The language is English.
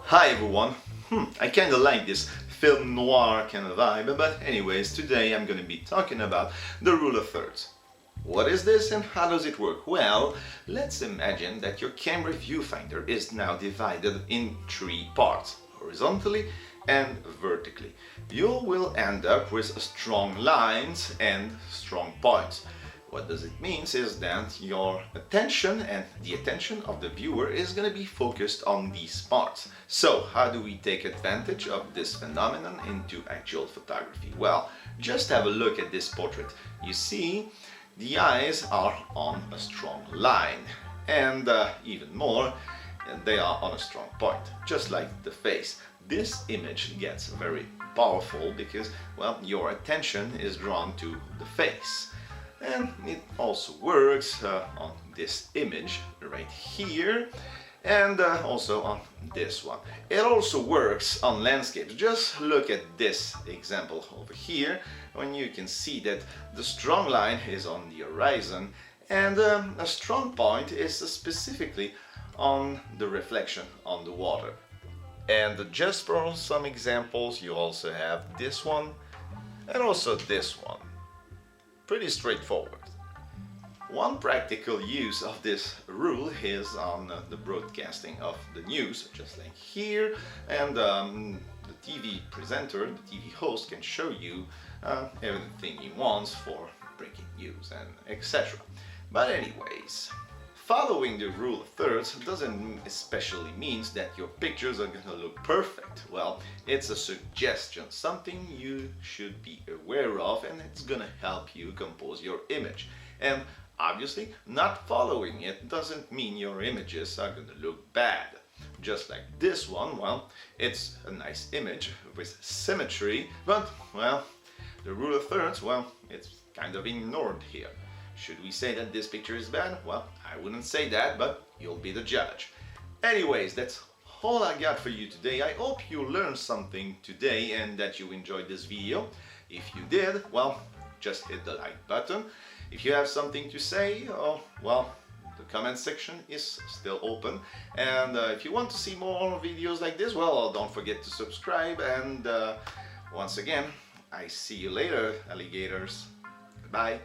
Hi everyone. I kinda like this film noir kind of vibe, but anyways, today I'm gonna be talking about the rule of thirds. What is this and how does it work? Well, let's imagine that your camera viewfinder is now divided in three parts, horizontally and vertically. You will end up with strong lines and strong points. What does it mean is that your attention and the attention of the viewer is going to be focused on these parts. So how do we take advantage of this phenomenon into actual photography? Well, just have a look at this portrait. You see, the eyes are on a strong line, and even more, they are on a strong point, just like the face. This image gets very powerful because, well, your attention is drawn to the face. And it also works on this image right here, and also on this one. It also works on landscapes. Just look at this example over here, when you can see that the strong line is on the horizon and a strong point is specifically on the reflection on the water. And just for some examples, you also have this one and also this one. Pretty straightforward. One practical use of this rule is on the broadcasting of the news, just like here, and the TV presenter, the TV host can show you everything he wants for breaking news and etc. But anyways, following the rule of thirds doesn't especially means that your pictures are gonna look perfect. Well, it's a suggestion, something you should be aware of, and it's gonna help you compose your image. And obviously, not following it doesn't mean your images are gonna look bad. Just like this one, well, it's a nice image with symmetry, but, well, the rule of thirds, well, it's kind of ignored here. Should we say that this picture is bad? Well, I wouldn't say that, but you'll be the judge. Anyways, that's all I got for you today. I hope you learned something today and that you enjoyed this video. If you did, well, just hit the like button. If you have something to say, oh, well, the comment section is still open. And if you want to see more videos like this, well, don't forget to subscribe. And once again, I see you later, alligators. Goodbye.